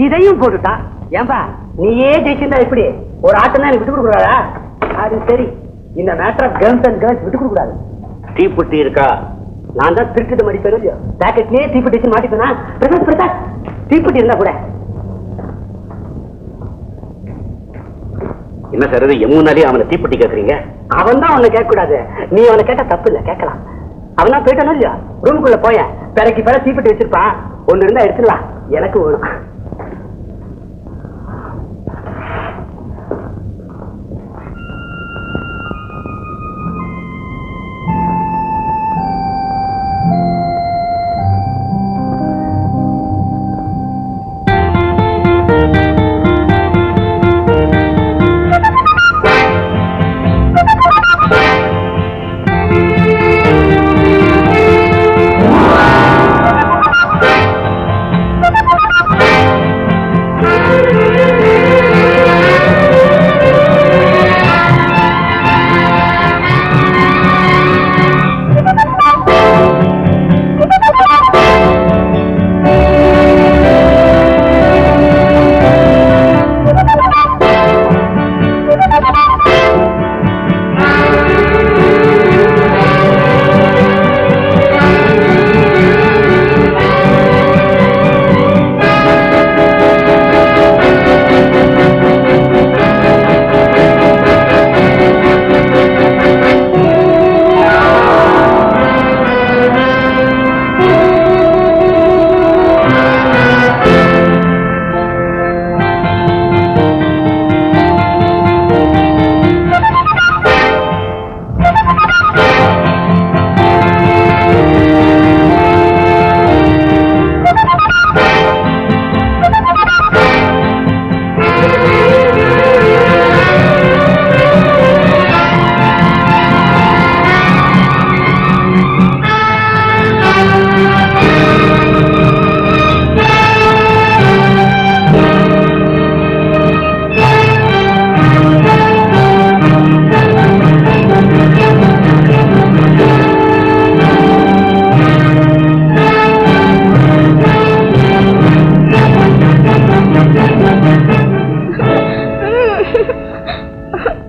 இதையும் போட்டுட்டா. ஏன்பா நீயே ஜெயிச்சிருந்தா எப்படி? ஒரு ஆட்டம் தான் விட்டு கொடுக்கூடாதா? அது சரி, இந்த matter of girls and girls விட்டு கொடுக்க கூடாது. தீப்பெட்டி இருக்கா? நான் தான் திருட்டு மடிப்பேன் இல்லையோ, பேக்கெட்லயே தீப்பெட்டி மாட்டிப்பேனா? பிரசாத் தீப்பெட்டி இருந்தா கூட. என்ன சார் இது எம்முனாலே அவனை தீப்பெட்டி கேட்கறீங்க? அவன் தான் அவனை கேட்க கூடாது, நீ அவனை கேட்டா தப்பு இல்ல, கேட்கலாம். அவன் தான் போயிட்டானோ இல்லையா, ரூமுக்குள்ள போய பிறகு பிற தீப்பெட்டி வச்சிருப்பான். ஒண்ணு இருந்தா எடுத்துடலாம், எனக்கு வேணும்.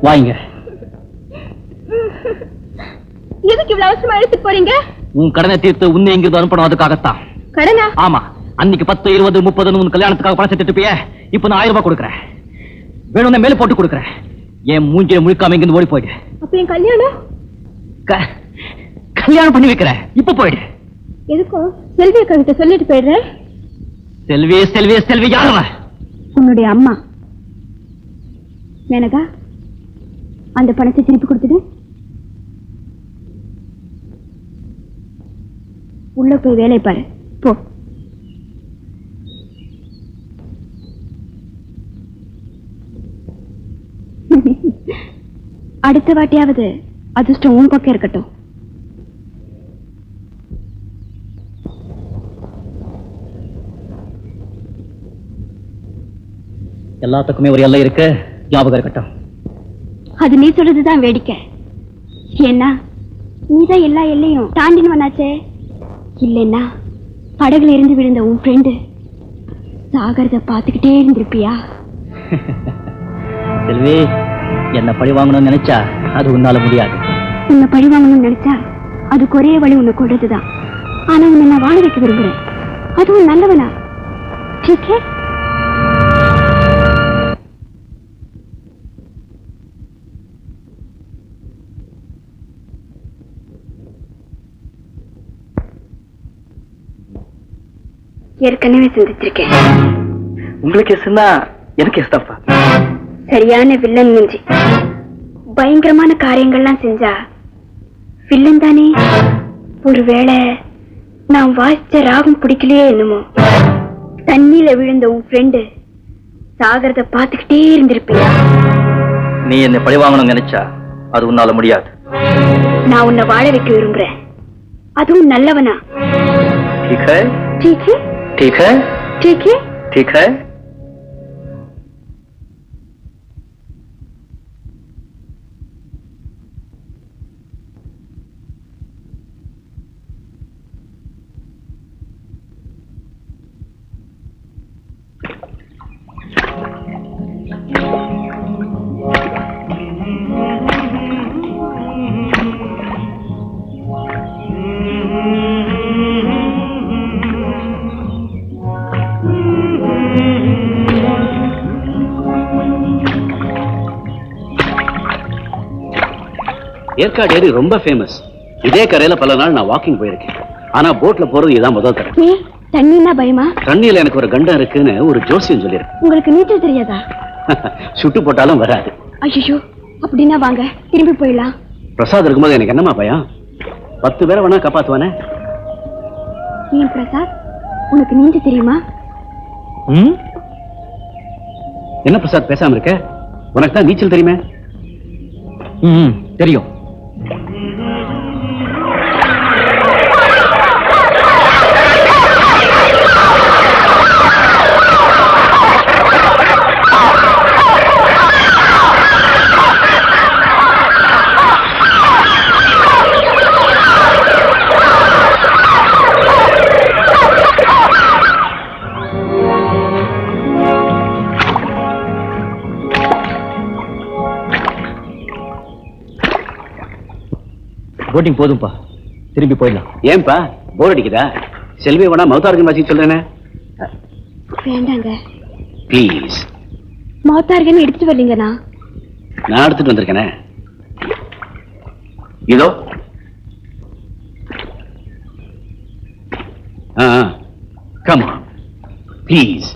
வாங்க. எதுக்கு இவ்வளவு அவசரமா எடுத்துட்டு போறீங்க? உன் கடனை தீர்த்து உன்னை எங்கிருந்து அனுப்பணும், அதுக்காகத்தான். கடனா? ஆமா, அன்னைக்கு 10, 20, 30 உன் கல்யாணத்துக்காக பணம் சேர்த்துட்டு போய் இப்ப நான் 1000 ரூபாய் கொடுக்குறேன். வேணும்னா மேல போட்டு கொடுக்குறேன். என் மூஞ்சில முழுக்காம இங்கிருந்து ஓடி போயிடு. அப்ப என் கல்யாணம்? கல்யாணம் பண்ணி வைக்கிறேன், இப்ப போயிடு. எதுக்கும் செல்வி அக்கா சொல்லிட்டு போயிடுறேன். செல்வி செல்வி செல்வி யாருவ? உன்னுடைய அம்மா. மேனகா, அந்த பணத்தை திருப்பி கொடுத்துடு. உள்ள போய் வேலை பாரு, போ. அடுத்த வாட்டியாவது அதிர்ஷ்டம் உன் பக்கம் இருக்கட்டும். எல்லாத்துக்குமே ஒரு எல்லை இருக்கு, ஞாபகம் இருக்கட்டும். அது நீ சொல்றதுதான் வேடிக்கை. ஏன்னா நீதான் எல்லா எல்லையும் தாண்டின்னு வந்தாச்சே. இல்லைன்னா படகுல இருந்து விழுந்த உன் ஃப்ரெண்டு சாகரத பாத்துக்கிட்டே இருந்திருப்பியா? செல்வி, என்ன பழி வாங்கணும்னு நினைச்சா அது உன்னால முடியாது. உன்னை பழி வாங்கணும்னு நினைச்சா அதுக்கு ஒரே வழி உன்னை கொள்றதுதான். ஆனா உன்னை நான் வாழ வைக்க விரும்புறேன், அதுவும் நல்லவனா. ठीक है? ஏற்கனவே சிந்திச்சிருக்கேன். உங்களுக்கு எஸ்னா எனக்கு எஸ்தாப்பா. சரியான வில்லன் மிஞ்சி பயங்கரமான காரியங்கள்லாம் செஞ்சா வில்லன் தானே. ஒருவேளை நான் வாசிச்ச ராகம் பிடிக்கலையே என்னமோ. தண்ணியில விழுந்த உன் ஃப்ரெண்டு சாகரத பாத்துக்கிட்டே இருந்திருப்பியா? நீ என்ன பழி வாங்கணும்னு நினைச்சா அது உன்னால முடியாது. நான் உன்னை வாழ வைக்க விரும்புறேன், அதுவும் நல்லவனா. ठीक है? ठीक है? ठीक है? ठीक है? ठीक है? ஏற்காடு ஏரி ரொம்ப ஃபேமஸ். இதே கரையில பல நாள் நான் வாக்கிங் போயிருக்கேன். ஆனா போட்ல போறது இதான் முதல் தடவை. ஏன் தண்ணின்னா பயமா? தண்ணியில எனக்கு ஒரு கண்டம் இருக்குன்னு ஒரு ஜோசியம் சொல்லியிருக்கு. உங்களுக்கு நீச்சல் தெரியாதா? சுட்டு போட்டாலும் வராது. ஐயோ, அப்படின்னா வாங்க திரும்பி போயிடலாம். பிரசாத் இருக்கும்போது எனக்கு என்னமா பயம்? 10 பேரை வேணா காப்பாத்துவானே. ஏன் பிரசாத், உனக்கு நீச்சல் தெரியுமா? என்ன பிரசாத் பேசாம இருக்க? உனக்கு தான் நீச்சல் தெரியுமே. தெரியும். போட்டிங் போதும்பா, திரும்பி போயிடலாம். ஏன்பா போர் அடிக்குதா? செல்வி வேணா மௌத்தார்கன் வாசி சொல்றேனே. வேண்டாங்க ப்ளீஸ். மௌத்தார்கன் எடுத்துட்டு வரலீங்கண்ணா. நான் எடுத்துட்டு வந்திருக்கேனே. இதோ. Come on please.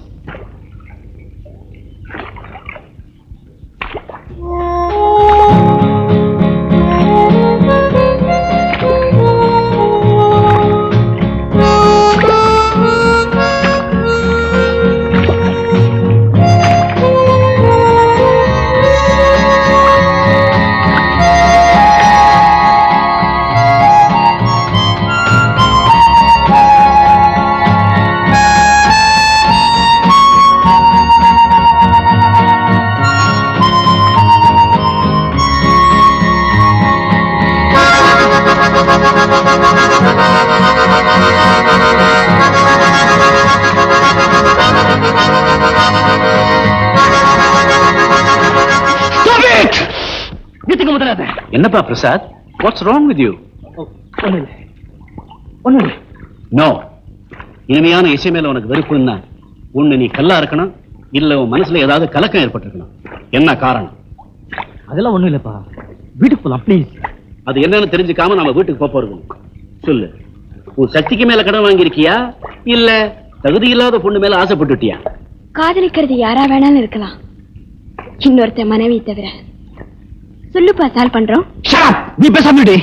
என்னப்பா Prasad, what's wrong with you? ஒண்ணு நோ. இனிமையான இசை மேல உனக்கு வெறுப்புன்னா ஒண்ணு நீ கல்லா இருக்கணும், இல்ல உன் மனசுல ஏதாவது கலக்கம் ஏற்பட்டிருக்கணும். என்ன காரணம்? அதெல்லாம் ஒண்ணும் இல்லப்பா, வீட்டுக்கு போலாம் ப்ளீஸ். அது என்னன்னு தெரிஞ்சுக்காம நம்ம வீட்டுக்கு போறது சொல்லு. உன் சக்திக்கு மேல கடன் வாங்கியிருக்கியா, இல்ல தகுதி இல்லாத பொண்ணு மேல ஆசைப்பட்டுட்டியா? காதலிக்கிறது யாரா வேணாலும் இருக்கலாம், இன்னொருத்த மனைவி தவிர. சொல்லுப்பா, சால்வ் பண்றோம். நீ பேசாமடி.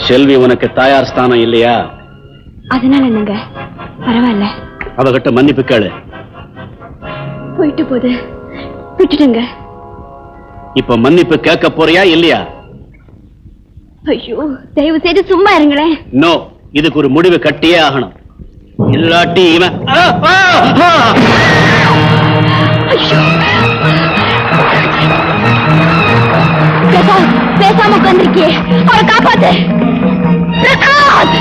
செல்வி உனக்கு தாயார் ஸ்தானம் இல்லையா? அதனால என்னங்க, பரவாயில்ல. அவகிட்ட மன்னிப்பு கேளு. போயிட்டு போது விட்டுடுங்க. இப்ப மன்னிப்பு கேட்க போறியா இல்லையா? ஐயோ, தயவு செய்து சும்மா இருங்களேன். நோ, இதுக்கு ஒரு முடிவு கட்டியே ஆகணும். இல்லாட்டி இவன் பேசாம உட்காந்துருக்கியே, அவரை காப்பாத்து. பிரசாத்!